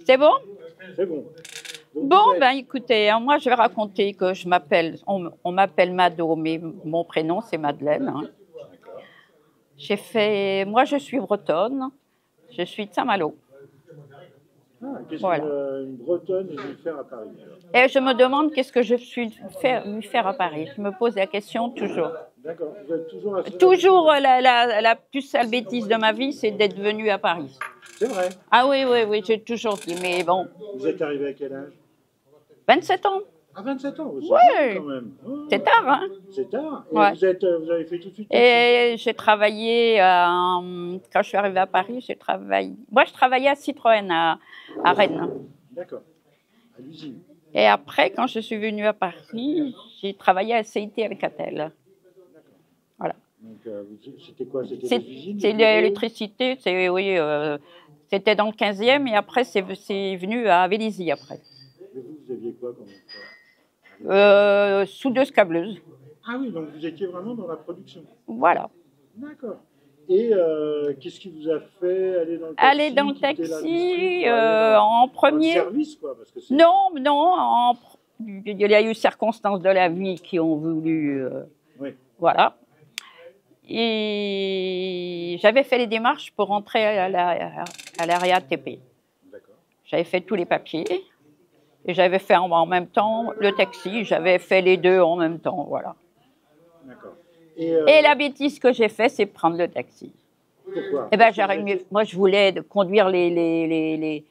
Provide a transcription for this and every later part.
C'est bon? C'est bon. Donc, Bon, vous êtes- ben écoutez, hein, moi je vais raconter que je m'appelle, on m'appelle Mado, mais mon prénom c'est Madeleine. Hein. Moi je suis bretonne, je suis de Saint-Malo. Ah, qu'est-ce Voilà. qu'une Bretonne est venue faire à Paris alors? Et je me demande qu'est-ce que je suis venue faire à Paris. Je me pose la question toujours. D'accord. Vous êtes toujours à Toujours la plus sale bêtise de ma vie, c'est d'être venue à Paris. C'est vrai. Ah oui, oui, oui, j'ai toujours dit, mais bon, Vous êtes arrivé à quel âge? 27 ans, À 27 ans, c'est Ouais. jeune quand même. Oh, c'est tard, hein? c'est tard. Et Ouais. vous avez fait tout de suite. Et j'ai travaillé, quand je suis arrivée à Paris, moi je travaillais à Citroën à Rennes. D'accord. À l'usine. Et après, quand je suis venue à Paris, j'ai travaillé à CIT Alcatel. Voilà. Donc, c'était quoi? C'était C'est des usines? c'est des bureaux? l'électricité, oui, c'était dans le 15e et après c'est venu à Vélizy après. Mais vous aviez quoi comme emploi? Soudeuse câbleuse. Ah oui, donc vous étiez vraiment dans la production. Voilà. D'accord. Et qu'est-ce qui vous a fait aller dans le taxi? Aller dans le quitter taxi, l'industrie pour aller en dans le premier. service, quoi, parce que c'est... Non, il y a eu circonstances de la vie qui ont voulu. Oui. Voilà. Et j'avais fait les démarches pour rentrer à la RATP. D'accord. J'avais fait tous les papiers. Et j'avais fait en même temps le taxi. J'avais fait les deux en même temps. Voilà. D'accord. Et la bêtise que j'ai faite, c'est prendre le taxi. Pourquoi? Eh ben, moi, je voulais conduire les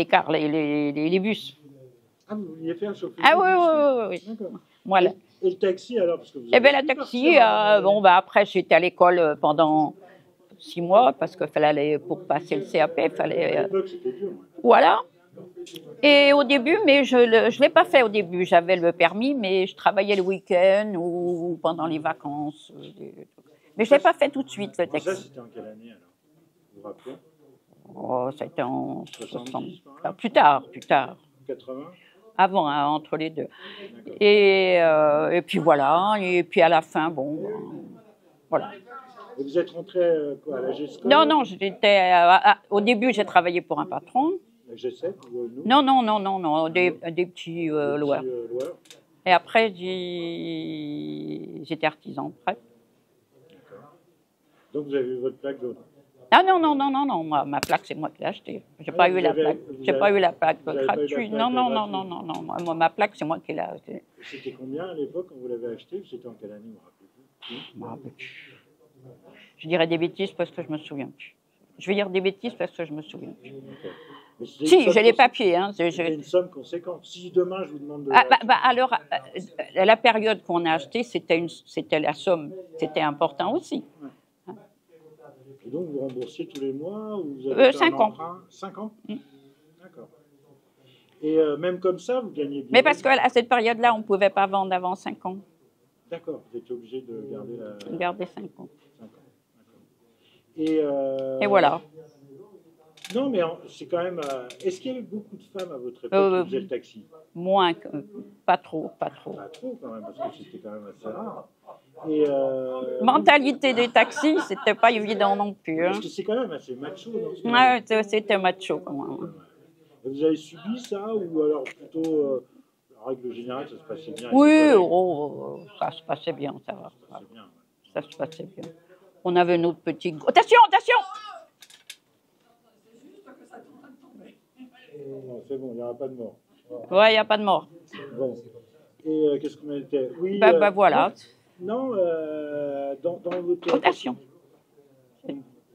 cars, les bus. Ah, vous vouliez faire chauffeur? Ah oui, oui, oui. D'accord. Voilà. Et le taxi, alors, parce que vous Eh bien, avez la pu taxi, partir à un moment donné. après, j'étais à l'école pendant 6 mois, parce que fallait aller, pour passer le CAP, il À fallait. l'époque, c'était dur. Ouais. Voilà. Et au début, mais je ne l'ai pas fait au début. J'avais le permis, mais je travaillais le week-end ou pendant les vacances. Mais je ne l'ai pas fait tout de suite, le Alors ça, taxi. c'était en quelle année, alors? Vous vous rappelez? Oh, ça a été en 70, 60. par là? Plus tard. 80? Avant, hein, entre les deux. D'accord. Et puis voilà. Et puis à la fin, bon, voilà. Et vous êtes rentré quoi, à la GESCO? Non, au début, j'ai travaillé pour un patron. La G7 ou nous? Non, des petits loueurs. Loueurs. Et après, j'étais artisan. Après. D'accord. Donc vous avez eu votre plaque jaune? Ah non, ma plaque, c'est moi qui l'ai achetée. J'ai pas eu la plaque. J'ai pas eu la plaque gratuite. Non, moi, ma plaque, c'est moi qui l'ai achetée. C'était combien à l'époque quand vous l'avez acheté? C'était en quelle année, vous vous rappelez? Je dirais des bêtises parce que je me souviens plus. Je vais dire des bêtises parce que je me souviens plus. Okay. Mais c'était Si, j'ai les papiers. Hein, c'était une somme conséquente. Si demain je vous demande de... alors, la période qu'on a achetée, c'était la somme, c'était important aussi. Ouais. Et donc vous remboursiez tous les mois ou vous avez fait 5 un ans. emprunt? 5 ans. D'accord. Et même comme ça, vous gagnez bien. Mais parce qu'à cette période-là, on ne pouvait pas vendre avant 5 ans. D'accord, vous étiez obligé de garder la... Garder 5 ans. 5 ans. D'accord. Et voilà. Non, mais c'est quand même... Est-ce qu'il y avait beaucoup de femmes à votre époque qui faisaient le taxi? Moins que... Pas trop. Pas trop quand même, parce que c'était quand même assez rare. Mentalité des taxis, c'était pas évident non plus. Hein. Parce que c'est quand même assez macho. Ouais, c'était macho quand même. Et vous avez subi ça ou alors plutôt, en règle générale, ça se passait bien? Oui, ça se passait bien, ça va. Ça se passait bien. On avait notre petit... Attention! Non, c'est bon, il n'y aura pas de mort. Ouais, il n'y a pas de mort. Bon. Et qu'est-ce qu'on était? Oui. Voilà. Non, dans votre... Attention.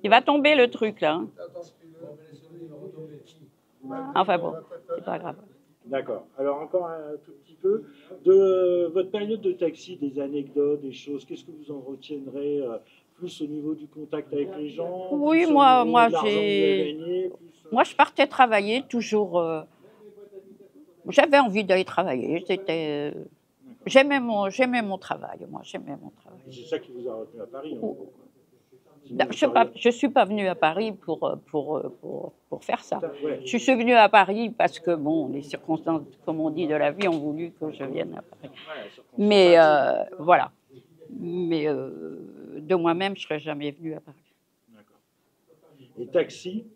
Il va tomber le truc là. Hein. Enfin bon, c'est pas grave. D'accord. Alors encore un tout petit peu de votre période de taxi, des anecdotes, des choses. Qu'est-ce que vous en retiendrez plus au niveau du contact avec les gens? Oui, moi je partais travailler toujours. J'avais envie d'aller travailler. J'aimais mon travail. Moi, j'aimais mon travail. C'est ça qui vous a retenu à Paris. Je ne suis pas venue à Paris pour faire ça. Ouais. Je suis venue à Paris parce que, bon, les circonstances, comme on dit, de la vie ont voulu que je vienne à Paris. Mais voilà. Mais de moi-même, je ne serais jamais venue à Paris. D'accord. Et taxi,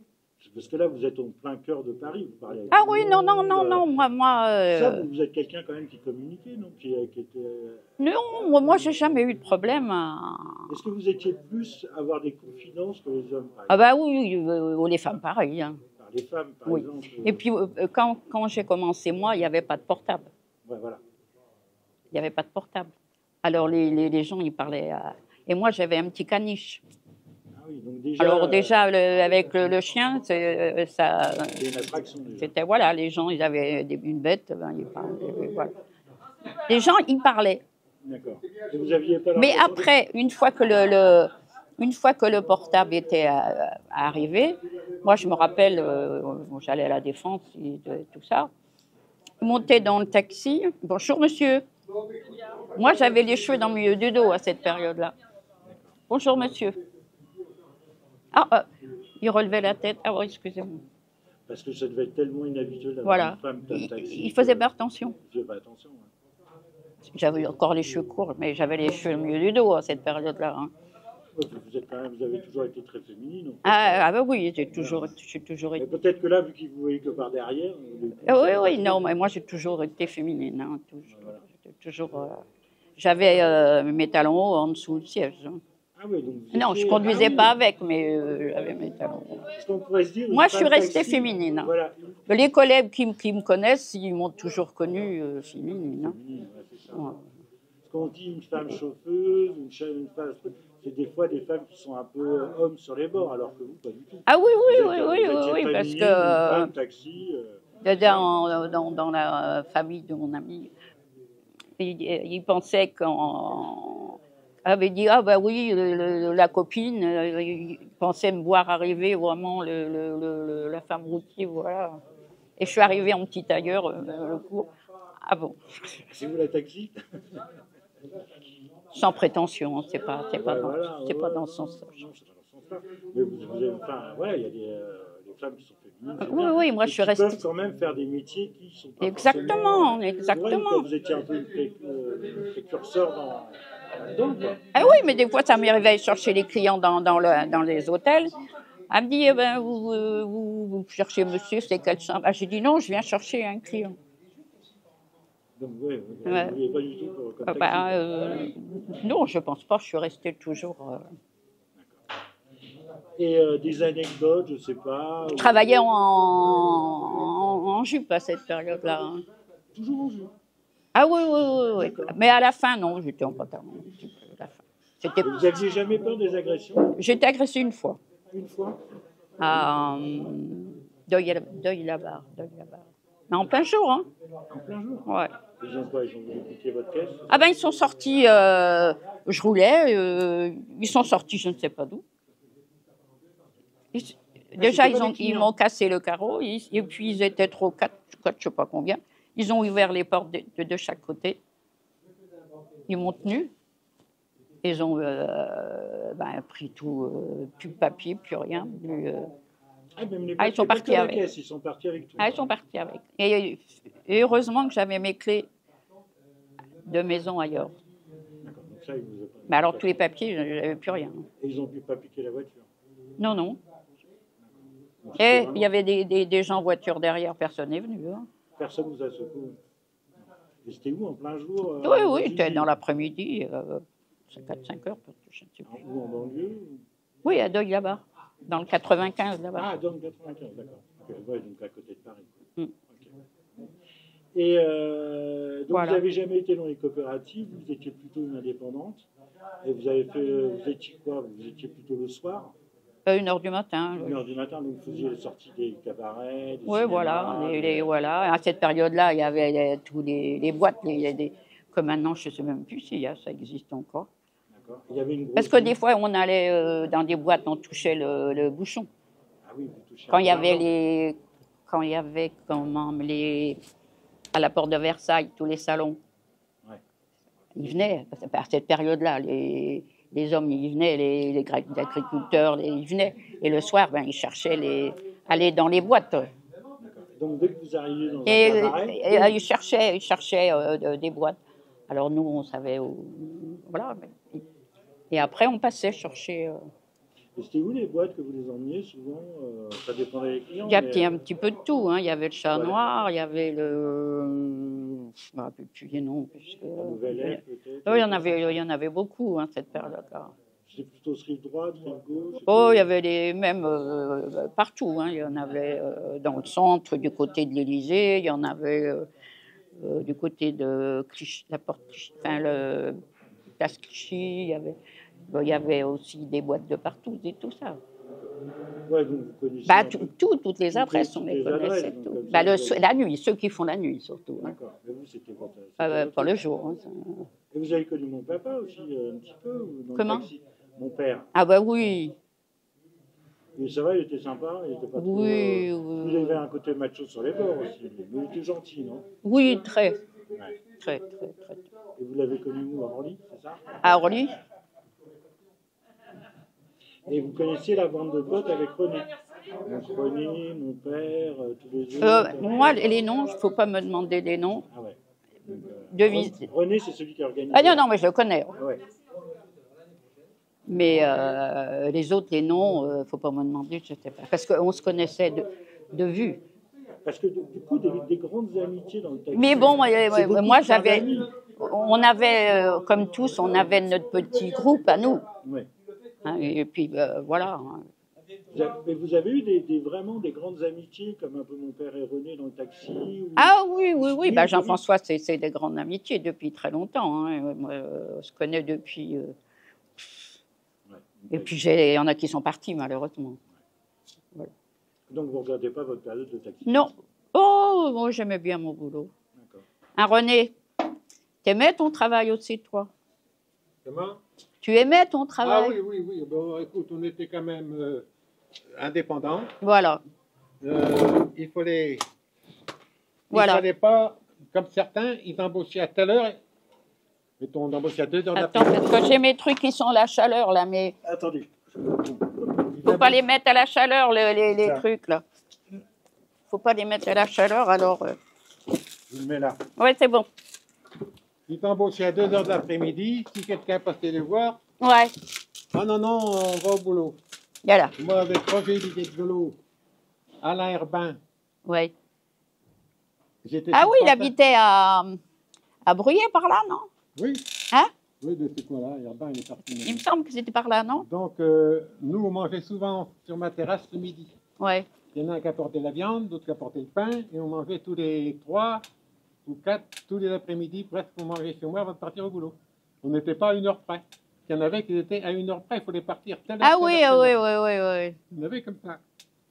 Parce que là, vous êtes au plein cœur de Paris, vous parlez avec Ah tout oui, le non, non, monde, non, non, moi, ça, vous êtes quelqu'un quand même qui communiquait, non? Qui était... non, moi, j'ai jamais eu de problème. Est-ce que vous étiez plus à avoir des confidences que les hommes, par Ah exemple? bah oui, les femmes, pareil. Hein. Par les femmes, par Oui. exemple. Et puis, quand j'ai commencé, moi, il n'y avait pas de portable. Ouais, voilà. Il n'y avait pas de portable. Alors, les gens, ils parlaient. Et moi, j'avais un petit caniche. Ah oui, donc déjà, Alors, déjà, avec le chien, ça. c'est une attraction, déjà. C'était, voilà, les gens, ils avaient une bête, ben, ils parlaient. Voilà. Les gens, ils parlaient. D'accord. Et vous aviez pas Mais l'impression après, une fois que le portable était arrivé, moi, je me rappelle, j'allais à la Défense et tout ça. Je montais dans le taxi. Bonjour, monsieur. Moi, j'avais les cheveux dans le milieu du dos à cette période-là. Bonjour, monsieur. Ah, il relevait la tête. Ah oui, excusez-moi. Parce que ça devait être tellement inhabituel d'avoir Voilà. une femme dans le taxi. Il faisait pas attention. Il faisait pas attention. Ouais. J'avais encore les cheveux courts, mais j'avais les cheveux au milieu du dos à cette période-là. Hein. Ouais, vous avez toujours été très féminine. En fait. Ah ben oui, j'ai toujours Mais été. peut-être que là, vu qu'il vous voyait que par derrière... Oui, non, mais moi j'ai toujours été féminine. Hein, Voilà. J'avais mes talons hauts en dessous du siège. Hein. Ah oui, donc vous Non, je étiez- conduisais ah oui. pas avec, mais j'avais mes talons hauts. Parce qu'on pourrait se dire... Moi, une je suis femme restée taxi, féminine. Hein. Voilà. Les collègues qui me connaissent, ils m'ont toujours connue féminine. Hein. Féminine, ouais, c'est ça. Ouais. Parce qu'on dit une femme chauffeuse, une femme... C'est des fois des femmes qui sont un peu hommes sur les bords, alors que vous, pas du tout. Ah oui, Vous étiez très parce féminine, que une femme, taxi... dans la famille de mon ami, il pensait qu'on avait dit ah bah oui la copine, il pensait me voir arriver vraiment la femme routier, voilà. Et je suis arrivée en petit tailleur le cours. Ah bon, C'est vous la taxi? sans prétention, c'est pas Ouais, voilà, c'est pas ouais, dans ce sens-là. Non, c'est pas dans ce sens-là. Mais vous avez, enfin, voilà, il y a des femmes qui sont féminines. c'est Oui, bien, oui, moi et je suis qui restée. peuvent quand même faire des métiers qui sont pas Exactement, forcément- exactement. Ouais, vous étiez un peu une précurseur dedans, quoi. Ah oui, mais des fois, ça m'arrivait à chercher les clients dans les hôtels. Elle me dit, eh ben, vous cherchez monsieur, c'est quelle chambre? Ah, j'ai dit, non, je viens chercher un client. Donc, ouais, vous Ouais. ne vouliez pas du tout comme taxi. Non, je pense pas, je suis restée toujours... Et des anecdotes, je sais pas. Je travaillais en jupe à cette période-là. Hein. Toujours en jeu. Ah oui. Mais à la fin, non, j'étais en pantalon. Un petit peu, à la fin. Et vous n'aviez jamais peur des agressions? J'ai été agressée une fois. Une fois? À Deuil-la-Barre. Mais en plein jour, hein. En plein jour? Ouais. Ils ont quoi? Ils ont voulu piquer votre caisse? Ah ben ils sont sortis, je roulais, ils sont sortis je ne sais pas d'où. Déjà c'était pas des ils clients. m'ont cassé le carreau et puis ils étaient trop quatre, je sais pas combien. Ils ont ouvert les portes de chaque côté. Ils m'ont tenu. Ils ont pris tout, plus de papier, plus rien. Ah, même les Ah, ils sont pas que partis la avec. caisse, ils sont partis avec tout. Ah, ils sont partis avec. Et heureusement que j'avais mes clés de maison ailleurs. D'accord, donc ça, ils vous ont pas- Mais alors tous les papiers, je n'avais plus rien. Et ils ont pu pas piquer la voiture. Non. Donc, Et c'était il y avait des gens en voiture derrière, personne n'est venu. Hein. Personne vous a secouru. Et c'était où, en plein jour? Oui, c'était dans l'après-midi, 4-5 heures, je ne sais plus. Ou en banlieue? Oui, à Deuil-la-Barre, dans le 95 là-bas. Ah, dans le 95, d'accord. Ok, ouais, donc à côté de Paris. Mm. Ok. Et donc Voilà. vous n'avez jamais été dans les coopératives, vous étiez plutôt une indépendante. Et vous étiez quoi? Vous étiez plutôt le soir, 1h du matin. 1h du matin, donc vous faisiez les sorties des cabarets, des Oui, cinémas, voilà, voilà. À cette période-là, il y avait tous les boîtes, comme maintenant, je ne sais même plus si ça existe encore. D'accord. Il y avait une grosse Parce que des fois, on allait dans des boîtes, on touchait le bouchon. Ah oui, vous touchez Quand un il y peu avait d'argent. à la porte de Versailles, tous les salons, Ouais. ils venaient. Parce que à cette période-là, les hommes, ils venaient, les agriculteurs, ils venaient. Et le soir, ils cherchaient aller dans les boîtes. D'accord. Donc dès que vous arriviez dans un Et cabaret, ils cherchaient des boîtes. Alors nous, on savait où. Voilà. Et après, on passait chercher. Et c'était où les boîtes que vous les emmeniez souvent? Ça dépendait des clients. Il y a mais... un petit peu de tout. Hein. Il y avait le chat Voilà. noir, il y avait le... Je ne me rappelle plus les noms. Puisque... La Nouvelle Ève, peut-être. Oui, il y en avait beaucoup, hein, cette période-là. C'était plutôt rive droite, rive gauche? Oh, il y avait les mêmes partout. Hein. Il y en avait dans le centre, du côté de l'Élysée. Il y en avait du côté de Clichy, la porte Clichy, enfin, le place Clichy. Il y avait aussi des boîtes de partout et tout ça. Ouais, donc vous connaissez Bah, un peu toutes les adresses, on les connaissait. adresses, Tout. donc, Bah, ça, la nuit, ceux qui font la nuit surtout. Hein. D'accord. Mais vous, c'était votre... Pas le jour. Hein, ça. Et vous avez connu mon papa aussi, un petit peu ou dans Comment? le taxi? Mon père. Ah bah oui. Et ça va, il était sympa, il était pas trop... Oui, Il avait un côté macho sur les bords aussi, mais il était gentil, non? Oui, très. Ouais. Très. Et vous l'avez connu où, à Orly, c'est ça? À Orly? Et vous connaissiez la bande de potes avec René? Donc René, mon père, tous les autres... Moi, les noms, il ne faut pas me demander les noms. Ah ouais. René, c'est celui qui organise... Ah non, mais je le connais. Ah ouais. Mais les autres, les noms, il ne faut pas me demander, je ne sais pas. Parce qu'on se connaissait de vue. Parce que du coup, des grandes amitiés dans le taxi... Mais bon, moi, j'avais... On avait, comme tous, on avait notre petit groupe à nous. Ouais. Hein, et puis, voilà. Mais vous avez eu vraiment des grandes amitiés, comme un peu mon père et René dans le taxi ou... Ah oui. Bah, Jean-François, c'est des grandes amitiés depuis très longtemps. Hein. Moi, on se connaît depuis... Et puis, il y en a qui sont partis, malheureusement. Voilà. Donc, vous ne regardez pas votre période de taxi? Non. Oh, moi, j'aimais bien mon boulot. D'accord. Hein, René, t'aimais ton travail aussi, toi? Comment? Tu aimais ton travail? Ah oui. Bon, écoute, on était quand même indépendants. Voilà. Il fallait Voilà. pas, comme certains, ils embauchaient à telle heure. Mettons, on embauchait à 2 heures Attends, parce que j'ai mes trucs qui sont à la chaleur, là, mais Attendez. faut pas les mettre à la chaleur, les trucs, là. Faut pas les mettre à la chaleur, alors... Je le mets là. Ouais, c'est bon. Ils t'embauchaient à 2 heures de l'après-midi. Si quelqu'un passait les voir, Ouais, ah non, on va au boulot. voilà. Moi, avec Roger Guiguet-Golo, Alain Herbin, Ouais. j'étais... Ah oui, il habitait à Bruyères, par là, non? Oui. Hein? Oui, de ce coin-là, Herbin, il est parti. Il me semble que c'était par là, non? Donc, nous, on mangeait souvent sur ma terrasse le midi. Ouais. Il y en a un qui apportait la viande, d'autres qui apportaient le pain, et on mangeait tous les 3 ou 4, tous les après-midi, presque, on mangeait chez moi avant de partir au boulot. On n'était pas à 1 heure près. Il y en avait qui étaient à 1 heure près, il fallait partir telle heure. Ah oui. Il y en avait comme ça.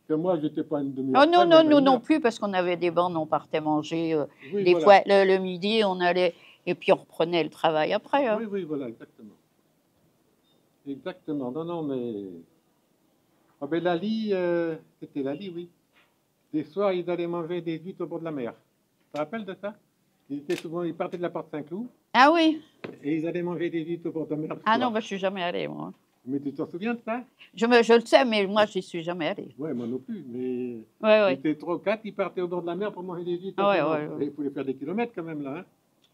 Que moi, je n'étais pas une demi-heure. Oh non, près, nous non plus, parce qu'on avait des bandes, on partait manger. Oui, des voilà. fois, le midi, on allait, et puis on reprenait le travail après. Hein. Oui, voilà, exactement. Exactement. Non, mais... Ah ben Lali, c'était Lali, oui. Des soirs, ils allaient manger des huîtres au bord de la mer. Tu te rappelles de ça? Ils partaient de la porte Saint-Cloud Ah oui? et ils allaient manger des huîtres au bord de la mer. Ah non, je ne suis jamais allée, moi. Mais tu t'en souviens de ça? Je le sais, mais moi, je n'y suis jamais allée. Oui, moi non plus. Mais Ouais. ils étaient 3 ou 4, ils partaient au bord de la mer pour manger des huîtres. Ouais. Et il fallait faire des kilomètres quand même, là. Hein.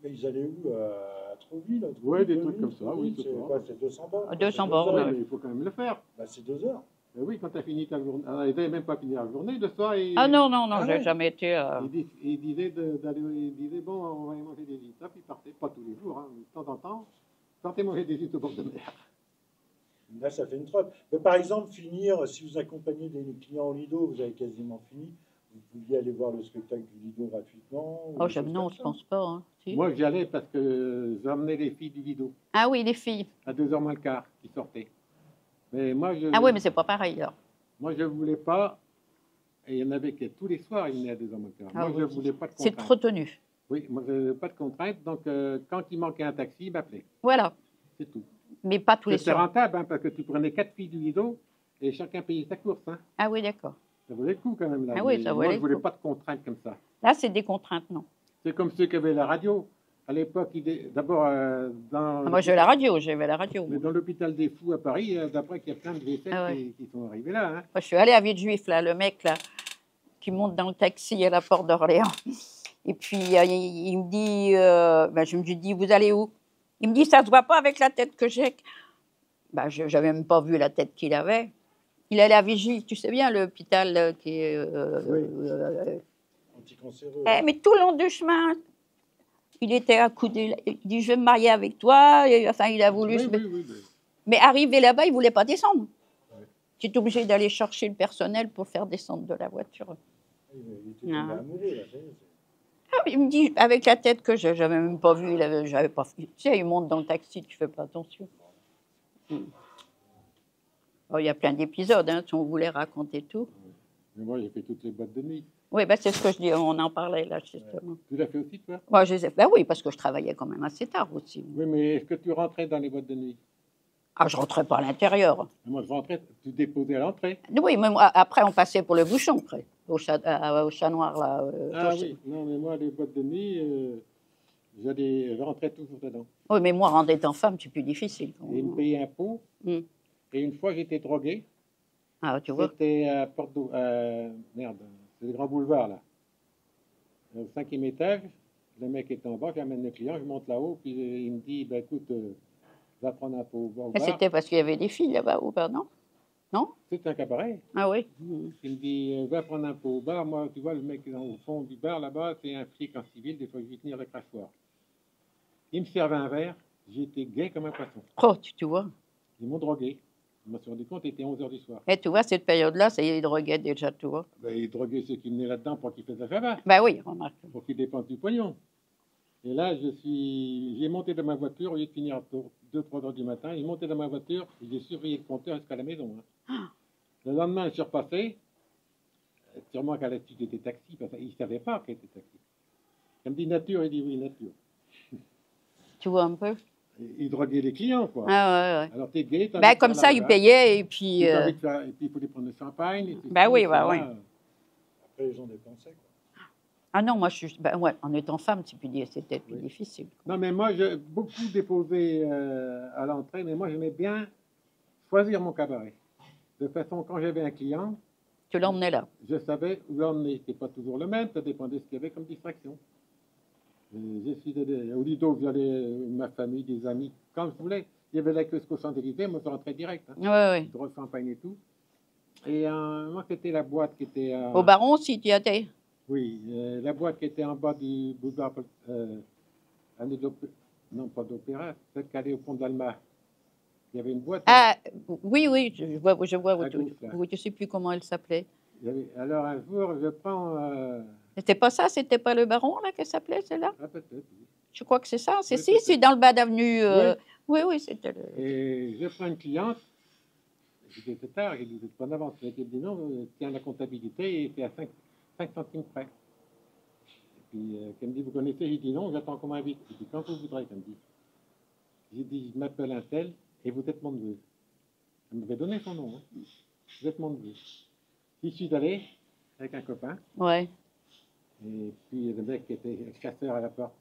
Mais ils allaient où? À Trouville? Ouais, des trucs comme ça, oui, c'est C'est ça. quoi? C'est 200 bornes? 200 C'est bornes, deux heures. Ouais, mais il faut quand même le faire. Bah, c'est 2 heures. Mais oui, quand tu as fini ta journée. Alors, ils n'avaient même pas fini la journée, le soir. Ah non, Ah j'ai ouais. jamais été... Ils disaient bon, on va aller manger des huîtres. Puis ils partaient, pas tous les jours, hein, mais de temps en temps, ils partaient manger des huîtres au bord de mer. Là, ça fait une trotte. Mais par exemple, finir, si vous accompagnez des clients au Lido, vous avez quasiment fini, vous pouviez aller voir le spectacle du Lido gratuitement? ou Oh, des choses non, comme je ça. pense pas. Hein. Si. Moi, j'y allais parce que j'emmenais les filles du Lido Ah oui, les filles. à 2h moins le quart qui sortaient. Mais moi, Ah oui, mais c'est pas pareil, là. Moi, je ne voulais pas. Et il y en avait qui, tous les soirs, ils venaient à 2h moins le quart. Ah Moi, oui, je ne voulais pas de C'est contraintes. trop tenu. Oui, moi, je n'avais pas de contraintes. Donc, quand il manquait un taxi, il m'appelait. Voilà. C'est tout. Mais pas tous les C'était soirs. rentable, hein, parce que tu prenais 4 filles du Lido et chacun payait sa course. Hein. Ah oui, d'accord. Ça valait le coup quand même. Là. Ah oui, Mais ça moi, valait je le voulais coup. pas de contraintes comme ça. Là, c'est des contraintes, non. C'est comme ceux qui avaient la radio. À l'époque, d'abord, dans, Ah, moi, j'ai la radio, j'avais la radio. mais dans l'hôpital des Fous à Paris, d'après qu'il y a plein de vaisselles Ah ouais. qui sont arrivées là. Hein. Moi, je suis allée à Villejuif, là, le mec, là, qui monte dans le taxi à la porte d'Orléans. Et puis, il me dit, je me dis, vous allez où? Il me dit, ça se voit pas avec la tête que j'ai. Je n'avais même pas vu la tête qu'il avait. Il allait à Vigie, tu sais bien, l'hôpital qui est... Anticancéreux. Mais tout le long du chemin, il était accoudé. Il dit, je vais me marier avec toi. Et, enfin, il a voulu... Oui. Mais arrivé là-bas, il ne voulait pas descendre. J'étais obligée d'aller chercher le personnel pour faire descendre de la voiture. Il était tombé amoureux, là, ça y est. Ah, il me dit, avec la tête que j'avais même pas vue, j'avais pas... Tu sais, il monte dans le taxi, tu fais pas attention. Oh, il y a plein d'épisodes, hein, si on voulait raconter tout. Mais moi, j'ai fait toutes les boîtes de nuit. Oui, ben, c'est ce que je dis, on en parlait là, justement. Tu l'as fait aussi, toi? Moi, oui, parce que je travaillais quand même assez tard aussi. Oui, mais est-ce que tu rentrais dans les boîtes de nuit? Ah, je rentrais pas à l'intérieur. Moi, je rentrais, tu déposais à l'entrée. Oui, mais moi, après, on passait pour le bouchon, après, au chat noir, là. Oui, non, mais moi, les boîtes de nuit, je rentrais toujours dedans. Oui, mais moi, rentrer en femme, c'est plus difficile. Et ils me payaient un pot. Et une fois, j'étais drogué. Ah, tu vois. C'était à Porte merde, c'est le grand boulevard, là. Au 5e étage, le mec est en bas, j'amène le client, je monte là-haut, puis il me dit, écoute, va prendre un pot au bar. C'était parce qu'il y avait des filles là-bas, ou pas, non? Non? C'est un cabaret. Ah oui. Il me dit, va prendre un pot au bar. Moi, tu vois, le mec au fond du bar, là-bas, c'est un flic en civil, des fois, je vais tenir le crachoir. Il me servait un verre, j'étais gai comme un poisson. Oh, tu vois. Ils m'ont drogué. Je me suis rendu compte, il était 11h du soir. Et tu vois, cette période-là, ça y est, ils droguaient déjà, tu vois. Ils droguaient ceux qui venaient là-dedans pour qu'ils fassent la fava. Ben oui, remarque. Pour qu'ils dépensent du pognon. Et là, j'ai monté dans ma voiture, au lieu de finir à 2-3 heures du matin, j'ai monté dans ma voiture, et j'ai surveillé le compteur jusqu'à la maison. Le lendemain, je suis repassé, sûrement qu'à la suite était taxi, parce qu'il ne savait pas qu'elle était taxi. Il me dit nature, il dit oui, nature. Tu vois un peu? Il droguait les clients, quoi. Ah ouais. Alors t'es gay, t'as Ben comme ça, il payait, et puis... Et puis il faut lui prendre le champagne. Ben oui, oui. Après, les gens dépensaient, quoi. Ah non, moi, ouais, en étant femme, c'était plus difficile. Non, mais moi, j'ai beaucoup déposé à l'entrée, mais moi, j'aimais bien choisir mon cabaret. De façon, quand j'avais un client... Tu l'emmenais là? Je savais où l'emmener. C'était pas toujours le même, ça dépendait de ce qu'il y avait comme distraction. J'ai suivi au Lido, j'allais ma famille, des amis, quand je voulais. Il y avait la queue au Champs-Élysées, moi, je rentrais direct. Oui. Gros champagne et tout. Et moi, c'était la boîte qui était... Au Baron, si tu y étais? Oui, la boîte qui était en bas du boulevard, non pas d'opéra, celle qui allait au pont de l'Alma. Il y avait une boîte. Ah, oui, je vois où je ne sais plus comment elle s'appelait. Alors un jour, je prends... C'était pas ça, c'était pas le Baron là qu'elle s'appelait, celle-là? Ah, peut-être, oui. Je crois que c'est ça. C'est Oui, c'est dans le bas d'avenue. Oui, c'était le... Et je prends une cliente, c'était tard, il disait pas en avance, elle dit non, tiens la comptabilité et c'est à 5 centimes près. Et puis, qu'elle me dit, vous connaissez? J'ai dit non, j'attends qu'on m'invite. Et puis, quand vous voudrez, qu'elle me dit. J'ai dit, je m'appelle un tel et vous êtes mon neveu. Elle m'avait donné son nom. Hein. Vous êtes mon neveu. J'y suis allé avec un copain. Ouais. Et puis, le mec était chasseur à la porte.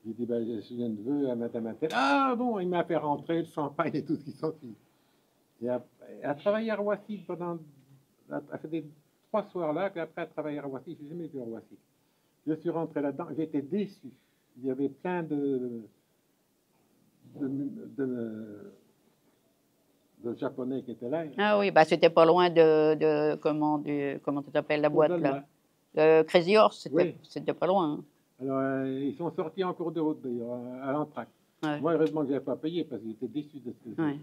J'ai dit, je suis un neveu à madame un tel. Ah bon, il m'a fait rentrer le champagne et tout ce qui s'ensuit. Et elle a travaillé à Roissy pendant... Elle a fait des 3 soirs là, puis après elle a travaillé à Roissy. Je n'ai jamais vu à Roissy. Je suis rentré là-dedans, j'étais déçu. Il y avait plein de Japonais qui étaient là. Ah oui, bah c'était pas loin comment tu t'appelles la boîte là? Crazy Horse, c'était pas loin. Hein. Alors, ils sont sortis en cours de route d'ailleurs, à l'entracte. Ouais. Moi, heureusement que je n'avais pas payé parce que j'étais déçu de ce que c'était.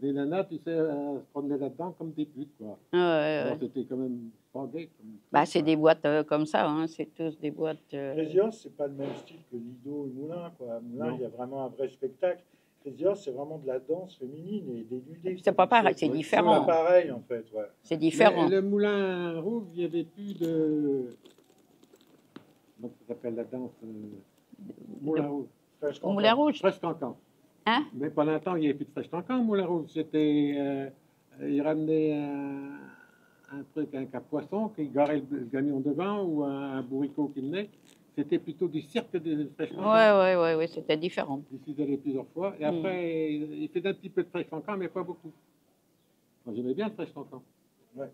Des nanas, tu sais, se promenaient là-dedans comme des putes, quoi. Alors, c'était quand même pas gay. Bah, c'est des boîtes comme ça, hein. C'est tous des boîtes... Crazy Horse, c'est pas le même style que Lido et Moulin, quoi. Moulin, il y a vraiment un vrai spectacle. Crazy Horse, c'est vraiment de la danse féminine et dénudée. C'est pas pareil, c'est différent. C'est pas pareil, en fait, ouais. C'est différent. Mais le Moulin Rouge, il n'y avait plus de... Comment ça s'appelle la danse Moulin Rouge. Moulin Rouge. Fraîche Cancan. Hein? Mais pendant un temps, il n'y avait plus de Fraîche Cancan, Moulin Rouge. C'était... il ramenait un truc, un poisson qui garait le camion devant ou un bourricot qui venait. C'était plutôt du cirque de Fraîche Cancan. Oui, c'était différent. J'y suis allé plusieurs fois. Et après, il faisait un petit peu de Fraîche Cancan, mais pas beaucoup. Moi, j'aimais bien le Fraîche Cancan. Ouais.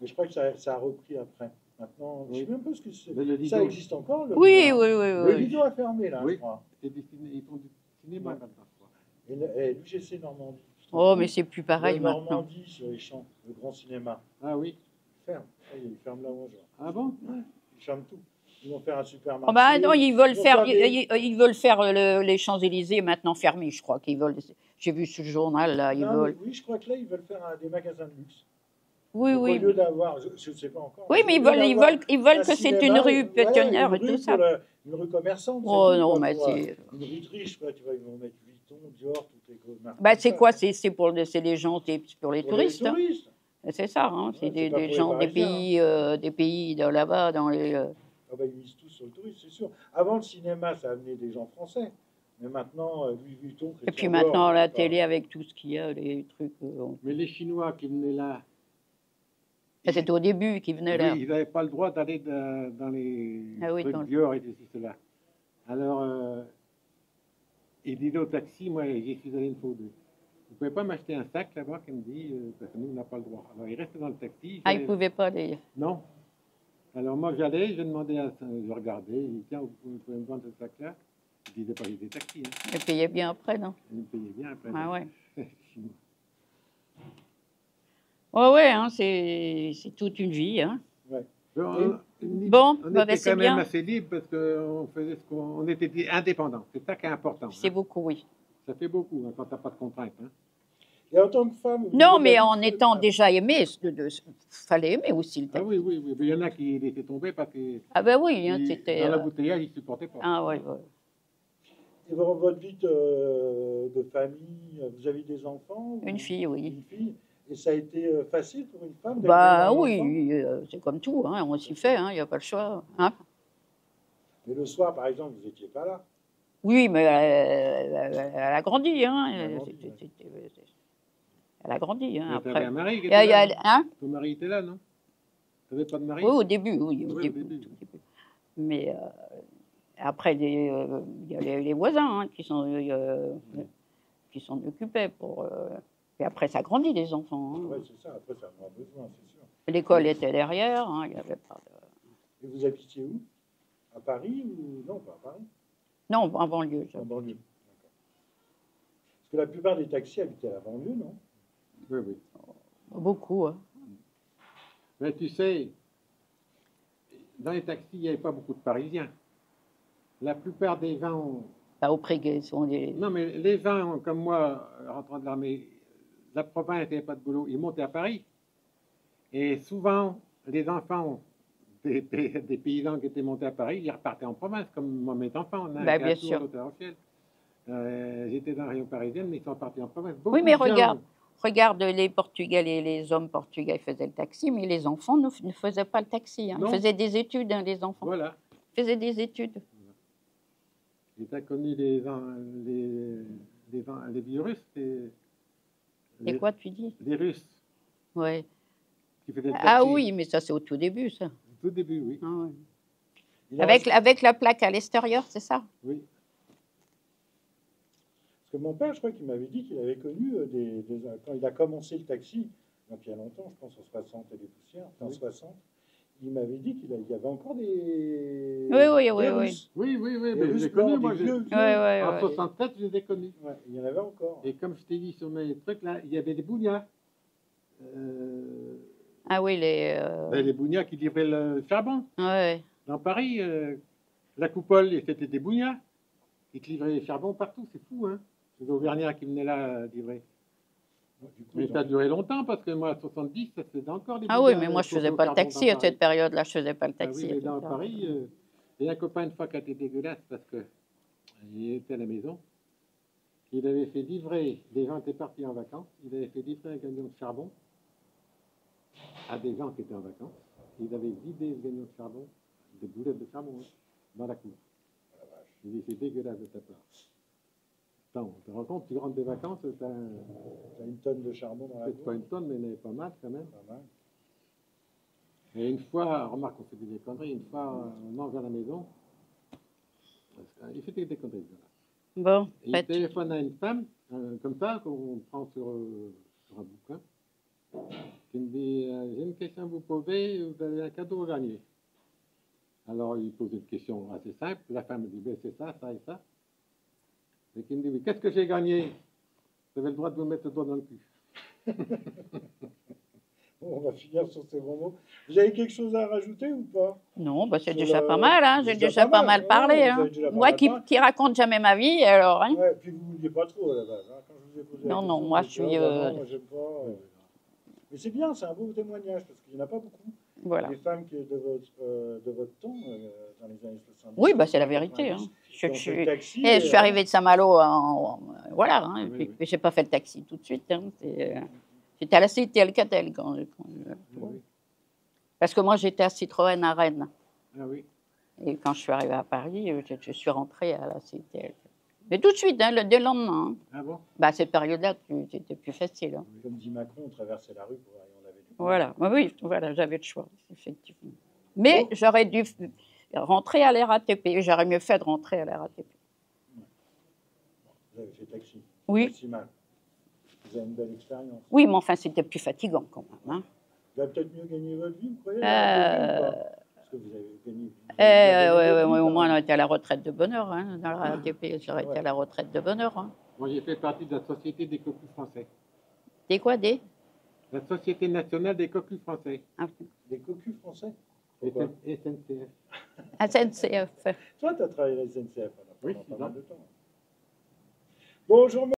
Mais je crois que ça a repris après. Maintenant, je ne sais même pas ce que c'est. Ça existe encore, Oui. Le Lido a fermé, là, je crois. Ils font du cinéma, maintenant, je crois. Et l'UGC Normandie, Oh, mais c'est plus pareil De maintenant. Normandie, sur les champs, le grand cinéma. Ah oui. Ils ferment. Ça y est, ils ferment la Vengeur. Ah bon? Ils ferment tout. Ils vont faire un supermarché. Oh bah non, ils veulent vont faire, des- ils veulent faire les Champs-Élysées maintenant fermés, je crois qu'ils veulent. J'ai vu ce journal là, ils Non, mais veulent. oui, je crois que là, ils veulent faire des magasins de luxe. Oui, Donc, oui. au lieu d'avoir, je ne sais pas encore. Oui, mais au lieu d'avoir ils veulent un que c'est cinéma, une rue voilà, pétionnière et une tout rue ça. une rue commerçante. c'est Oh tout, non, quoi, mais pour, c'est. une rue de riches, quoi, tu vois, ils vont mettre Vuitton, Dior, toutes les marques. Bah comme c'est ça. quoi? C'est c'est les gens, c'est pour les Pour touristes. les touristes. C'est ça, hein. C'est Ouais, c'est pas des pour les gens Parisiens, des pays de là-bas, dans les. Ah bah, ils misent tous sur le tourisme, c'est sûr. Avant, le cinéma, ça amenait des gens français. Mais maintenant, Louis Vuitton, Et puis Christian maintenant Dior, la c'est pas- télé avec tout ce qu'il y a, les trucs. Mais les Chinois qui venaient là, C'était au début qu'ils venaient là. oui, ils n'avaient pas le droit d'aller dans les Ah oui, trucs dans le- Dior et ceci, cela. Alors, il disait au taxi, moi j'y suis allé une fois ou deux. Vous ne pouvez pas m'acheter un sac là-bas qui me dit, parce que nous on n'a pas le droit. Alors il restait dans le taxi. Ah, ils pouvaient pas les. Non. Alors moi j'allais, je demandais à je regardais, il dit tiens, vous pouvez me vendre ce sac-là. Il disait pas qu'il était taxi, hein. Ils payaient bien après, non? Il me payait bien après. Ah ouais. Ouais, ouais, hein, c'est toute une vie, hein. Bon, Bon, on bah, était c'est quand même bien. assez libre parce qu'on faisait ce qu'on on était indépendants. C'est ça qui est important. C'est Hein. beaucoup, oui. Ça fait beaucoup hein, quand tu n'as pas de contraintes. Hein. Et en tant que femme. vous Non, avez mais la en vie, étant déjà aimé, fallait aimer aussi le Ah taxi. oui, oui, oui. Mais il y en a qui laissaient tomber parce que Ah ben oui, hein, c'était. dans l'embouteillage, ils ne supportaient pas. Ah ouais, ouais. Et dans votre vie de famille, vous avez des enfants Une fille, oui. Une fille. Et ça a été facile pour une femme d'élever Bah un enfant oui, c'est comme tout, hein, on s'y fait, il n'y a pas le choix. Hein. Mais le soir, par exemple, vous n'étiez pas là. Oui, mais elle a grandi, hein. Elle a grandi, Elle a grandi, hein, Mais après. t'avais un mari qui Il y a- était il y a- là. hein? Ton mari était là, non? Tu n'avais pas de mari? Oui, au début, oui, Oui, au au début, début. tout au début. Mais après, il y a les voisins hein, qui s'en occupaient pour. Et après, ça grandit, les enfants. Hein. Oui, c'est ça. Après, ça en a besoin, c'est sûr. L'école était derrière, hein, il n'y avait pas de. Et vous habitiez où? À Paris ou non, pas à Paris? Non, en banlieue. En banlieue. D'accord. Parce que la plupart des taxis habitaient à la banlieue, non? Oui, oui. Beaucoup. Hein. Mais tu sais, dans les taxis, il n'y avait pas beaucoup de Parisiens. La plupart des gens... Bah, au Préguet, sont des. Non, mais les gens, comme moi, rentrant de l'armée, la province n'avait pas de boulot, ils montaient à Paris. Et souvent, les enfants des paysans qui étaient montés à Paris, ils repartaient en province, comme moi, mes enfants. On a Bah, un bien tour sûr. de La Rochelle. J'étais dans la région parisienne, mais ils sont partis en province. Oui, mais Beaucoup de gens- regarde les Portugais, les hommes portugais faisaient le taxi, mais les enfants ne faisaient pas le taxi. Hein. Ils Non. faisaient des études, hein, les enfants. Voilà. Ils faisaient des études. J'ai connu les vieux Russes, Et quoi, tu dis? les Russes Ouais. qui faisaient le taxi. Ah oui, mais ça, c'est au tout début, ça. Au tout début, oui. Ah ouais. Il en Avec la plaque à l'extérieur, c'est ça? Oui. Parce que mon père, je crois qu'il m'avait dit qu'il avait connu quand il a commencé le taxi, donc il y a longtemps, je pense en 60 et des poussières, en Oui. 60, il m'avait dit qu'il y avait encore des. Oui, oui, des oui, oui. Russes. Oui, oui, oui, Des mais je Russes les connais, blancs, moi. des vieux, vieux. Ouais, En ouais. 67, je les ai connus. Ouais, il y en avait encore. Et comme je t'ai dit sur mes trucs, là, il y avait des bougnats. Ah oui, Les bougnats qui livraient le charbon. ouais. Dans Paris, la coupole, et c'était des bougnats. Ils te livraient le charbon partout, c'est fou, hein. C'est les Auvergnats qui venaient là livrer. Du coup, Mais ça a duré longtemps, parce que moi, à 70, ça se faisait encore des Ah oui, bougnats, mais moi, je pour faisais le pas le charbon taxi dans à cette Paris. période-là. Je faisais pas le Ah taxi. oui, à mais cette dans période. Paris, il y a un copain une fois qui a été dégueulasse parce que il était à la maison. Il avait fait livrer, les gens étaient partis en vacances, il avait fait livrer un camion de charbon à des gens qui étaient en vacances. Il avait vidé le camion de charbon, des boulettes de charbon, hein, dans la cour. Il dit c'est dégueulasse de ta part. Attends, tu te rends compte, tu rentres des vacances, t'as T'as une tonne de charbon dans la peut-être cour. pas une tonne, mais il y en avait pas mal quand même. Pas mal. Et une fois, remarque, on fait des conneries, une fois, on mange à la maison, il fait des conneries. Voilà. Bon, Et il faites. téléphone à une femme, comme ça, qu'on prend sur un bouquin, qui me dit j'ai une question à vous poser, vous avez un cadeau à gagner. Alors il pose une question assez simple, la femme me dit ben, c'est ça, ça et ça. Et qui me dit oui, qu'est-ce que j'ai gagné? Vous avez le droit de vous mettre le doigt dans le cul. Bon, on va finir sur ces bons mots. Vous avez quelque chose à rajouter ou pas? Non, bah, c'est Sur déjà le- pas mal, hein. J'ai c'est déjà pas mal ouais, parlé. vous Hein. avez déjà Moi parlé. qui raconte jamais ma vie, alors. Hein. Ouais, puis vous ne vouliez pas trop à la base. Hein, quand je vous ai posé la Non, question, non, moi, vous je dites, suis, ah, bah non, moi j'aime pas. Mais c'est bien, c'est un beau témoignage parce qu'il n'y en a pas beaucoup. Voilà. Les femmes de votre temps, dans les années 70. Oui, bah, c'est la vérité. Hein. Je suis arrivé arrivée de Saint-Malo, voilà. Hein, et Oui, puis, oui. j'ai pas fait le taxi tout de suite. Hein, j'étais à la Cité Alcatel Oui. parce que moi, j'étais à Citroën à Rennes. Ah oui. Et quand je suis arrivée à Paris, je suis rentrée à la Cité Alcatel. Mais tout de suite, hein, dès le lendemain. Hein. Ah bon? Bah, à cette période-là, c'était plus facile. Hein. Comme dit Macron, on traversait la rue pour aller en laver du pain. Voilà, oui, voilà, j'avais le choix, effectivement. Mais Bon. j'aurais dû rentrer à la RATP. J'aurais mieux fait de rentrer à la RATP. Vous avez fait taxi. Oui. Pas si mal. Vous avez une belle expérience. Oui, mais enfin, c'était plus fatigant quand même. Hein. Vous avez peut-être mieux gagné votre vie, vous croyez à la RATP ou pas? Parce que vous avez gagné. Ouais, au moins, on était à la retraite de bonne heure. Hein, dans la RATP, j'aurais été à la retraite de bonne heure. Hein. Moi, j'ai fait partie de la Société des cocus français. Des quoi, des La Société nationale des cocus français. Des cocus français? Pourquoi? SNCF. SNCF. Toi, tu as travaillé à la SNCF Oui, pendant pas c'est mal ça. de temps. Bon, je vous remercie.